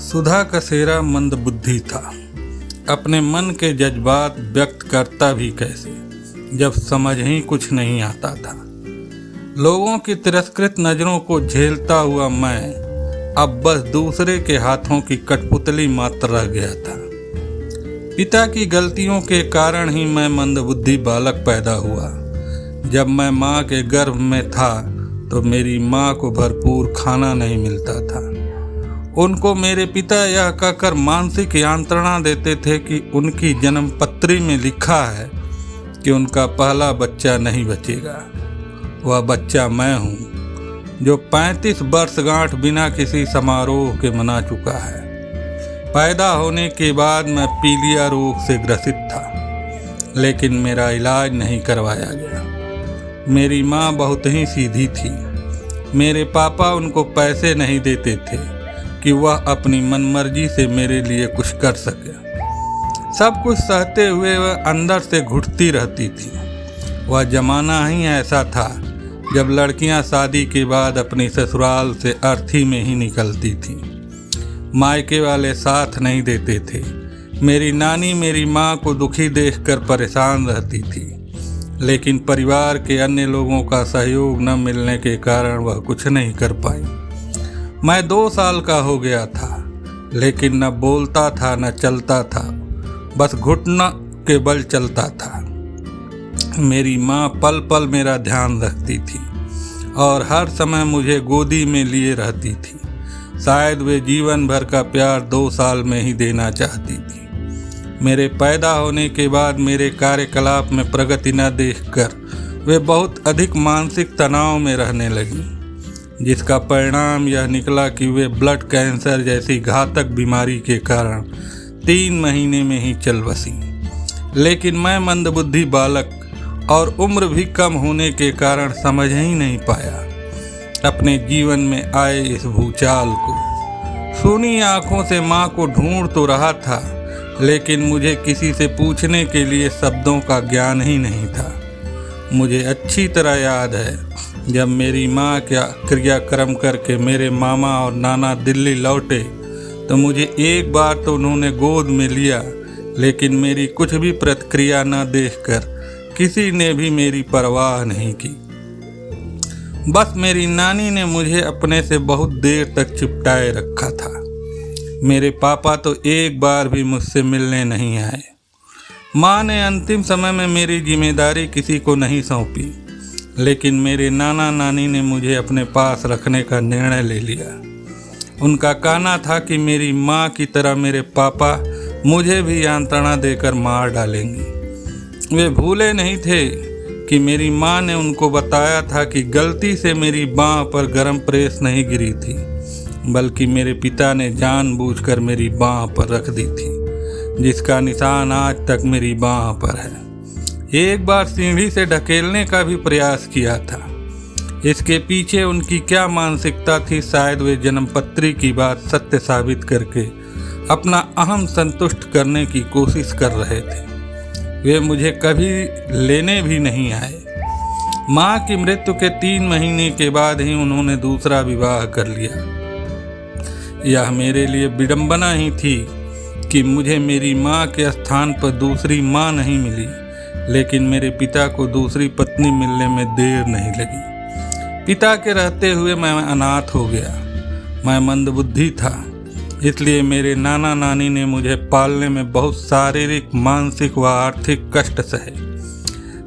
सुधा कसेरा मंदबुद्धि था। अपने मन के जज्बात व्यक्त करता भी कैसे, जब समझ ही कुछ नहीं आता था। लोगों की तिरस्कृत नज़रों को झेलता हुआ मैं अब बस दूसरे के हाथों की कठपुतली मात्र रह गया था। पिता की गलतियों के कारण ही मैं मंदबुद्धि बालक पैदा हुआ। जब मैं माँ के गर्भ में था तो मेरी माँ को भरपूर खाना नहीं मिलता था। उनको मेरे पिता यह कहकर मानसिक यांत्रणा देते थे कि उनकी जन्मपत्री में लिखा है कि उनका पहला बच्चा नहीं बचेगा। वह बच्चा मैं हूँ, जो 35 वर्षगांठ बिना किसी समारोह के मना चुका है। पैदा होने के बाद मैं पीलिया रोग से ग्रसित था, लेकिन मेरा इलाज नहीं करवाया गया। मेरी माँ बहुत ही सीधी थी। मेरे पापा उनको पैसे नहीं देते थे कि वह अपनी मनमर्जी से मेरे लिए कुछ कर सके। सब कुछ सहते हुए वह अंदर से घुटती रहती थी। वह जमाना ही ऐसा था जब लड़कियां शादी के बाद अपनी ससुराल से अर्थी में ही निकलती थीं। मायके वाले साथ नहीं देते थे। मेरी नानी मेरी माँ को दुखी देखकर परेशान रहती थी, लेकिन परिवार के अन्य लोगों का सहयोग न मिलने के कारण वह कुछ नहीं कर पाई। मैं 2 साल का हो गया था, लेकिन न बोलता था न चलता था, बस घुटना के बल चलता था। मेरी माँ पल पल मेरा ध्यान रखती थी और हर समय मुझे गोदी में लिए रहती थी। शायद वे जीवन भर का प्यार 2 साल में ही देना चाहती थी। मेरे पैदा होने के बाद मेरे कार्यकलाप में प्रगति न देखकर वे बहुत अधिक मानसिक तनाव में रहने लगीं, जिसका परिणाम यह निकला कि वे ब्लड कैंसर जैसी घातक बीमारी के कारण 3 महीने में ही चल बसी। लेकिन मैं मंदबुद्धि बालक और उम्र भी कम होने के कारण समझ ही नहीं पाया अपने जीवन में आए इस भूचाल को। सूनी आंखों से माँ को ढूंढ तो रहा था, लेकिन मुझे किसी से पूछने के लिए शब्दों का ज्ञान ही नहीं था। मुझे अच्छी तरह याद है, जब मेरी माँ का क्रियाक्रम करके मेरे मामा और नाना दिल्ली लौटे तो मुझे एक बार तो उन्होंने गोद में लिया, लेकिन मेरी कुछ भी प्रतिक्रिया न देखकर किसी ने भी मेरी परवाह नहीं की। बस मेरी नानी ने मुझे अपने से बहुत देर तक चिपटाए रखा था। मेरे पापा तो एक बार भी मुझसे मिलने नहीं आए। माँ ने अंतिम समय में मेरी जिम्मेदारी किसी को नहीं सौंपी, लेकिन मेरे नाना नानी ने मुझे अपने पास रखने का निर्णय ले लिया। उनका कहना था कि मेरी माँ की तरह मेरे पापा मुझे भी यांत्रणा देकर मार डालेंगी। वे भूले नहीं थे कि मेरी माँ ने उनको बताया था कि गलती से मेरी बाँह पर गरम प्रेस नहीं गिरी थी, बल्कि मेरे पिता ने जानबूझकर मेरी बाँह पर रख दी थी, जिसका निशान आज तक मेरी बाँह पर है। एक बार सीढ़ी से ढकेलने का भी प्रयास किया था। इसके पीछे उनकी क्या मानसिकता थी, शायद वे जन्मपत्री की बात सत्य साबित करके अपना अहम संतुष्ट करने की कोशिश कर रहे थे। वे मुझे कभी लेने भी नहीं आए। माँ की मृत्यु के 3 महीने के बाद ही उन्होंने दूसरा विवाह कर लिया। यह मेरे लिए विडंबना ही थी कि मुझे मेरी माँ के स्थान पर दूसरी माँ नहीं मिली, लेकिन मेरे पिता को दूसरी पत्नी मिलने में देर नहीं लगी। पिता के रहते हुए मैं अनाथ हो गया। मैं मंदबुद्धि था, इसलिए मेरे नाना नानी ने मुझे पालने में बहुत शारीरिक, मानसिक व आर्थिक कष्ट सहे।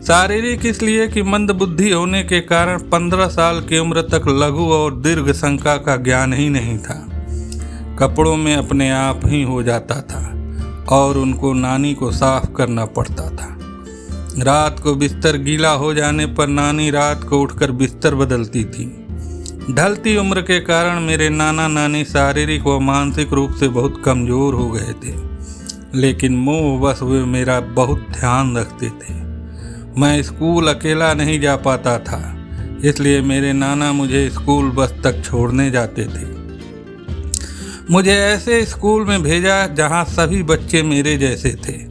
शारीरिक इसलिए कि मंदबुद्धि होने के कारण 15 साल की उम्र तक लघु और दीर्घ संख्या का ज्ञान ही नहीं था। कपड़ों में अपने आप ही हो जाता था और उनको नानी को साफ करना पड़ता था। रात को बिस्तर गीला हो जाने पर नानी रात को उठकर बिस्तर बदलती थी। ढलती उम्र के कारण मेरे नाना नानी शारीरिक व मानसिक रूप से बहुत कमज़ोर हो गए थे, लेकिन मोहवश वे मेरा बहुत ध्यान रखते थे। मैं स्कूल अकेला नहीं जा पाता था, इसलिए मेरे नाना मुझे स्कूल बस तक छोड़ने जाते थे। मुझे ऐसे स्कूल में भेजा जहां सभी बच्चे मेरे जैसे थे।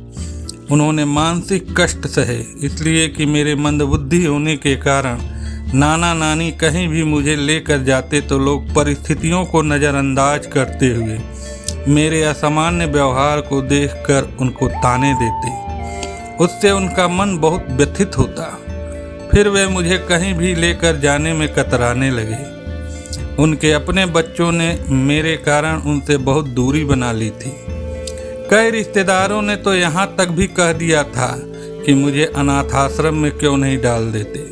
उन्होंने मानसिक कष्ट सहे, इसलिए कि मेरे मंदबुद्धि होने के कारण नाना नानी कहीं भी मुझे लेकर जाते तो लोग परिस्थितियों को नज़रअंदाज करते हुए मेरे असामान्य व्यवहार को देखकर उनको ताने देते। उससे उनका मन बहुत व्यथित होता। फिर वे मुझे कहीं भी लेकर जाने में कतराने लगे। उनके अपने बच्चों ने मेरे कारण उनसे बहुत दूरी बना ली थी। कई रिश्तेदारों ने तो यहाँ तक भी कह दिया था कि मुझे अनाथ आश्रम में क्यों नहीं डाल देते।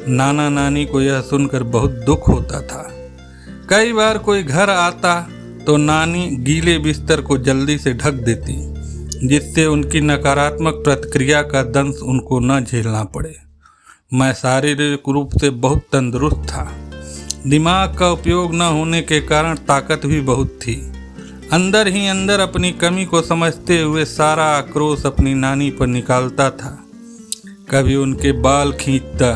नाना नानी को यह सुनकर बहुत दुख होता था। कई बार कोई घर आता तो नानी गीले बिस्तर को जल्दी से ढक देती, जिससे उनकी नकारात्मक प्रतिक्रिया का दंश उनको न झेलना पड़े। मैं शारीरिक रूप से बहुत तंदुरुस्त था। दिमाग का उपयोग न होने के कारण ताकत भी बहुत थी। अंदर ही अंदर अपनी कमी को समझते हुए सारा आक्रोश अपनी नानी पर निकालता था। कभी उनके बाल खींचता,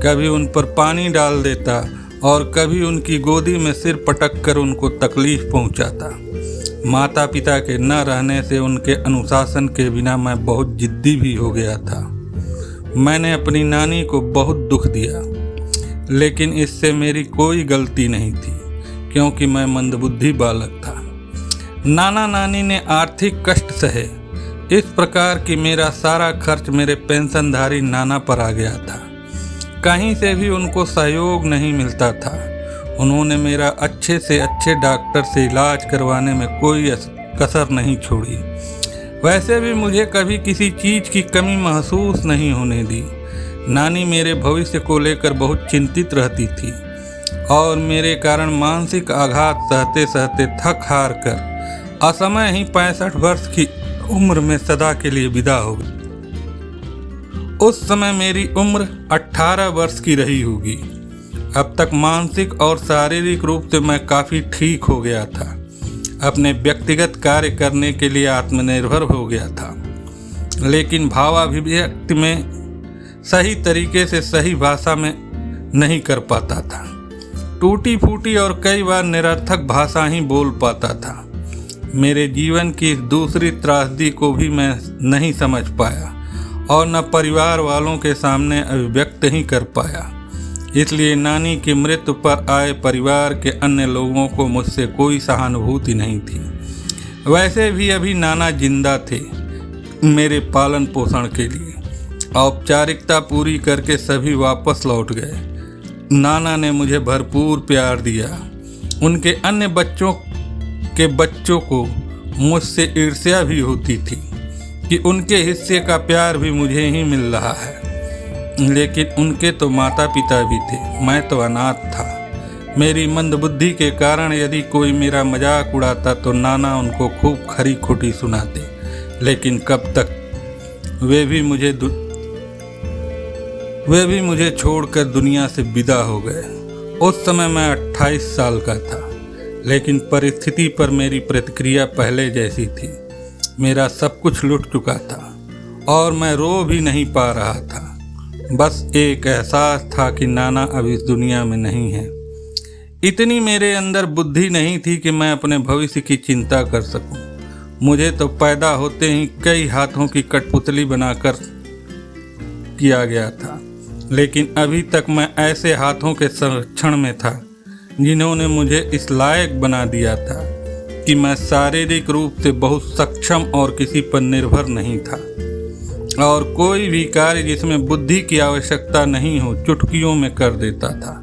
कभी उन पर पानी डाल देता और कभी उनकी गोदी में सिर पटक कर उनको तकलीफ पहुंचाता। माता पिता के न रहने से उनके अनुशासन के बिना मैं बहुत जिद्दी भी हो गया था। मैंने अपनी नानी को बहुत दुख दिया, लेकिन इससे मेरी कोई गलती नहीं थी, क्योंकि मैं मंदबुद्धि बालक था। नाना नानी ने आर्थिक कष्ट सहे, इस प्रकार कि मेरा सारा खर्च मेरे पेंशनधारी नाना पर आ गया था। कहीं से भी उनको सहयोग नहीं मिलता था। उन्होंने मेरा अच्छे से अच्छे डॉक्टर से इलाज करवाने में कोई कसर नहीं छोड़ी। वैसे भी मुझे कभी किसी चीज़ की कमी महसूस नहीं होने दी। नानी मेरे भविष्य को लेकर बहुत चिंतित रहती थी और मेरे कारण मानसिक आघात सहते सहते थक हार कर असमय ही 65 वर्ष की उम्र में सदा के लिए विदा हो गई। उस समय मेरी उम्र 18 वर्ष की रही होगी। अब तक मानसिक और शारीरिक रूप से मैं काफ़ी ठीक हो गया था। अपने व्यक्तिगत कार्य करने के लिए आत्मनिर्भर हो गया था, लेकिन भावाभिव्यक्ति में सही तरीके से सही भाषा में नहीं कर पाता था। टूटी फूटी और कई बार निरर्थक भाषा ही बोल पाता था। मेरे जीवन की इस दूसरी त्रासदी को भी मैं नहीं समझ पाया और न परिवार वालों के सामने अभिव्यक्त ही कर पाया। इसलिए नानी की मृत्यु पर आए परिवार के अन्य लोगों को मुझसे कोई सहानुभूति नहीं थी। वैसे भी अभी नाना जिंदा थे। मेरे पालन पोषण के लिए औपचारिकता पूरी करके सभी वापस लौट गए। नाना ने मुझे भरपूर प्यार दिया। उनके अन्य बच्चों को मुझसे ईर्ष्या भी होती थी कि उनके हिस्से का प्यार भी मुझे ही मिल रहा है, लेकिन उनके तो माता पिता भी थे, मैं तो अनाथ था। मेरी मंदबुद्धि के कारण यदि कोई मेरा मजाक उड़ाता तो नाना उनको खूब खरी खोटी सुनाते, लेकिन कब तक। वे भी मुझे छोड़कर दुनिया से विदा हो गए। उस समय मैं 28 साल का था, लेकिन परिस्थिति पर मेरी प्रतिक्रिया पहले जैसी थी। मेरा सब कुछ लुट चुका था और मैं रो भी नहीं पा रहा था। बस एक एहसास था कि नाना अब इस दुनिया में नहीं है। इतनी मेरे अंदर बुद्धि नहीं थी कि मैं अपने भविष्य की चिंता कर सकूं। मुझे तो पैदा होते ही कई हाथों की कठपुतली बनाकर किया गया था, लेकिन अभी तक मैं ऐसे हाथों के संरक्षण में था जिन्होंने मुझे इस लायक बना दिया था कि मैं शारीरिक रूप से बहुत सक्षम और किसी पर निर्भर नहीं था, और कोई भी कार्य जिसमें बुद्धि की आवश्यकता नहीं हो चुटकियों में कर देता था।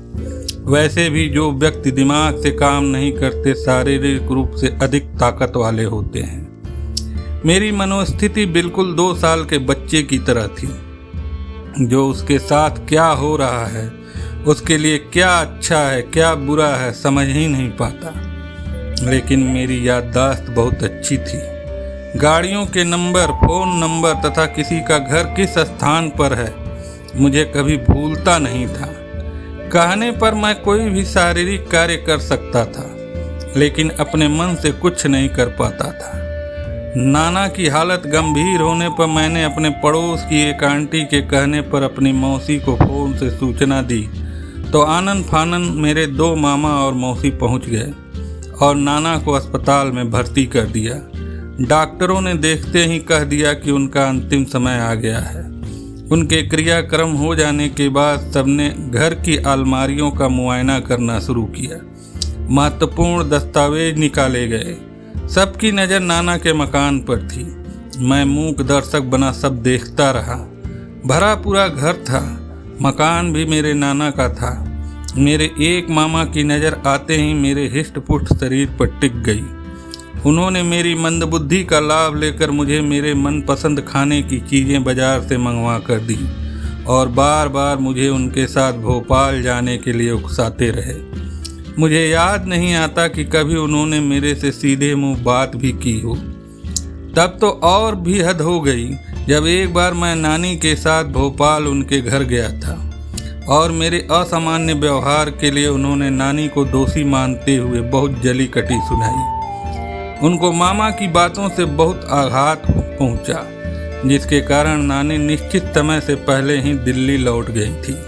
वैसे भी जो व्यक्ति दिमाग से काम नहीं करते शारीरिक रूप से अधिक ताकत वाले होते हैं। मेरी मनोस्थिति बिल्कुल 2 साल के बच्चे की तरह थी, जो उसके साथ क्या हो रहा है, उसके लिए क्या अच्छा है क्या बुरा है समझ ही नहीं पाता। लेकिन मेरी याददाश्त बहुत अच्छी थी। गाड़ियों के नंबर, फ़ोन नंबर तथा किसी का घर किस स्थान पर है मुझे कभी भूलता नहीं था। कहने पर मैं कोई भी शारीरिक कार्य कर सकता था, लेकिन अपने मन से कुछ नहीं कर पाता था। नाना की हालत गंभीर होने पर मैंने अपने पड़ोस की एक आंटी के कहने पर अपनी मौसी को फ़ोन से सूचना दी, तो आनन फानन मेरे 2 मामा और मौसी पहुंच गए और नाना को अस्पताल में भर्ती कर दिया। डॉक्टरों ने देखते ही कह दिया कि उनका अंतिम समय आ गया है। उनके क्रियाक्रम हो जाने के बाद सबने घर की अलमारियों का मुआयना करना शुरू किया। महत्वपूर्ण दस्तावेज निकाले गए, सबकी नज़र नाना के मकान पर थी। मैं मूक दर्शक बना सब देखता रहा। भरा पूरा घर था। मकान भी मेरे नाना का था। मेरे एक मामा की नज़र आते ही मेरे हिष्ट-पुष्ट शरीर पर टिक गई। उन्होंने मेरी मंदबुद्धि का लाभ लेकर मुझे मेरे मनपसंद खाने की चीज़ें बाजार से मंगवा कर दी और बार बार मुझे उनके साथ भोपाल जाने के लिए उकसाते रहे। मुझे याद नहीं आता कि कभी उन्होंने मेरे से सीधे मुंह बात भी की हो। तब तो और भी हद हो गई जब एक बार मैं नानी के साथ भोपाल उनके घर गया था और मेरे असामान्य व्यवहार के लिए उन्होंने नानी को दोषी मानते हुए बहुत जली कटी सुनाई। उनको मामा की बातों से बहुत आघात पहुंचा, जिसके कारण नानी निश्चित समय से पहले ही दिल्ली लौट गई थी।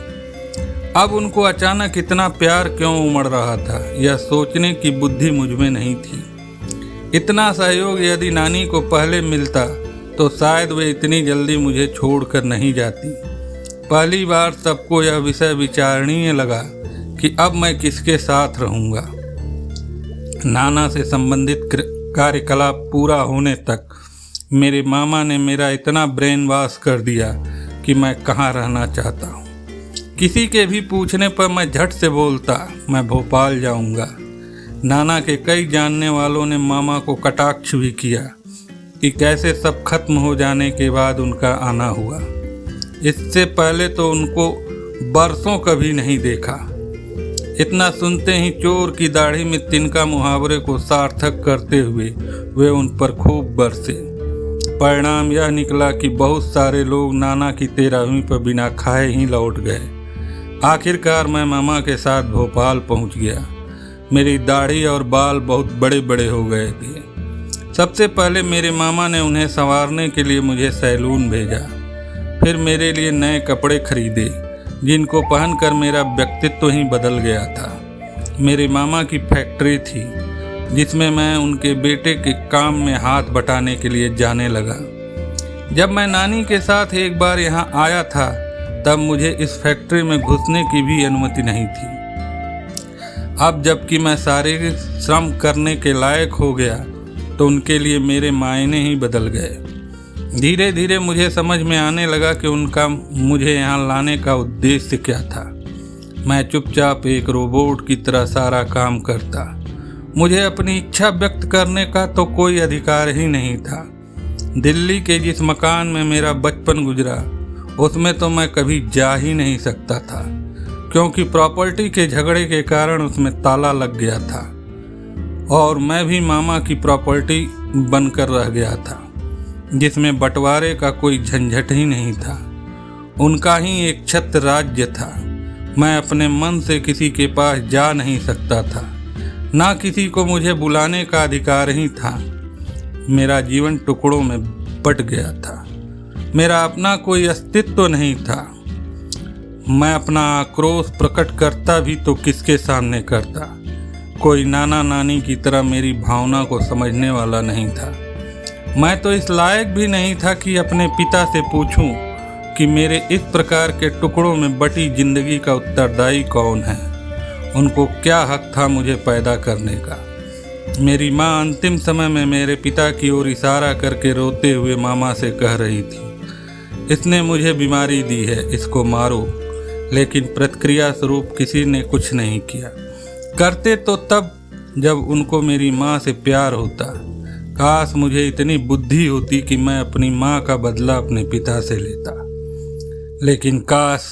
अब उनको अचानक इतना प्यार क्यों उमड़ रहा था, यह सोचने की बुद्धि मुझमें नहीं थी। इतना सहयोग यदि नानी को पहले मिलता तो शायद वे इतनी जल्दी मुझे छोड़कर नहीं जाती। पहली बार सबको यह विषय विचारणीय लगा कि अब मैं किसके साथ रहूँगा। नाना से संबंधित कार्यकलाप पूरा होने तक मेरे मामा ने मेरा इतना ब्रेन वॉश कर दिया कि मैं कहाँ रहना चाहता हूँ। किसी के भी पूछने पर मैं झट से बोलता मैं भोपाल जाऊँगा। नाना के कई जानने वालों ने मामा को कटाक्ष भी किया कि कैसे सब खत्म हो जाने के बाद उनका आना हुआ। इससे पहले तो उनको बरसों कभी नहीं देखा। इतना सुनते ही चोर की दाढ़ी में तिनका मुहावरे को सार्थक करते हुए वे उन पर खूब बरसे। परिणाम यह निकला कि बहुत सारे लोग नाना की 13वीं पर बिना खाए ही लौट गए। आखिरकार मैं मामा के साथ भोपाल पहुंच गया। मेरी दाढ़ी और बाल बहुत बड़े बड़े हो गए थे। सबसे पहले मेरे मामा ने उन्हें संवारने के लिए मुझे सैलून भेजा। फिर मेरे लिए नए कपड़े खरीदे, जिनको पहनकर मेरा व्यक्तित्व ही बदल गया था। मेरे मामा की फैक्ट्री थी, जिसमें मैं उनके बेटे के काम में हाथ बटाने के लिए जाने लगा। जब मैं नानी के साथ एक बार यहाँ आया था, तब मुझे इस फैक्ट्री में घुसने की भी अनुमति नहीं थी। अब जबकि मैं शारीरिक श्रम करने के लायक हो गया, तो उनके लिए मेरे मायने ही बदल गए। धीरे धीरे मुझे समझ में आने लगा कि उनका मुझे यहाँ लाने का उद्देश्य क्या था। मैं चुपचाप एक रोबोट की तरह सारा काम करता। मुझे अपनी इच्छा व्यक्त करने का तो कोई अधिकार ही नहीं था। दिल्ली के जिस मकान में मेरा बचपन गुजरा, उसमें तो मैं कभी जा ही नहीं सकता था, क्योंकि प्रॉपर्टी के झगड़े के कारण उसमें ताला लग गया था और मैं भी मामा की प्रॉपर्टी बनकर रह गया था, जिसमें बंटवारे का कोई झंझट ही नहीं था। उनका ही एक छत्र राज्य था। मैं अपने मन से किसी के पास जा नहीं सकता था, ना किसी को मुझे बुलाने का अधिकार ही था। मेरा जीवन टुकड़ों में बट गया था। मेरा अपना कोई अस्तित्व नहीं था। मैं अपना आक्रोश प्रकट करता भी तो किसके सामने करता। कोई नाना नानी की तरह मेरी भावना को समझने वाला नहीं था। मैं तो इस लायक भी नहीं था कि अपने पिता से पूछूं कि मेरे इस प्रकार के टुकड़ों में बटी जिंदगी का उत्तरदायी कौन है। उनको क्या हक था मुझे पैदा करने का। मेरी माँ अंतिम समय में मेरे पिता की ओर इशारा करके रोते हुए मामा से कह रही थी, इसने मुझे बीमारी दी है, इसको मारो। लेकिन प्रतिक्रिया स्वरूप किसी ने कुछ नहीं किया। करते तो तब जब उनको मेरी माँ से प्यार होता। काश मुझे इतनी बुद्धि होती कि मैं अपनी माँ का बदला अपने पिता से लेता। लेकिन काश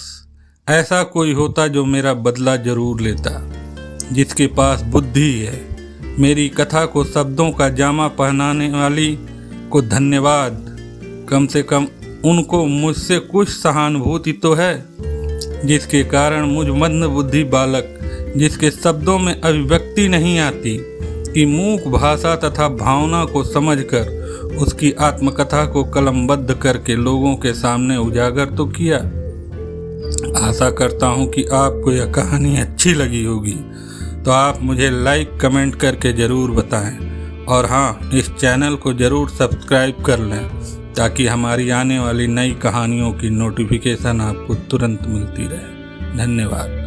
ऐसा कोई होता जो मेरा बदला जरूर लेता, जिसके पास बुद्धि है। मेरी कथा को शब्दों का जामा पहनाने वाली को धन्यवाद। कम से कम उनको मुझसे कुछ सहानुभूति तो है, जिसके कारण मुझ मंद बुद्धि बालक, जिसके शब्दों में अभिव्यक्ति नहीं आती, की मूक भाषा तथा भावना को समझकर उसकी आत्मकथा को कलमबद्ध करके लोगों के सामने उजागर तो किया। आशा करता हूँ कि आपको यह कहानी अच्छी लगी होगी, तो आप मुझे लाइक कमेंट करके ज़रूर बताएं। और हाँ, इस चैनल को ज़रूर सब्सक्राइब कर लें, ताकि हमारी आने वाली नई कहानियों की नोटिफिकेशन आपको तुरंत मिलती रहे। धन्यवाद।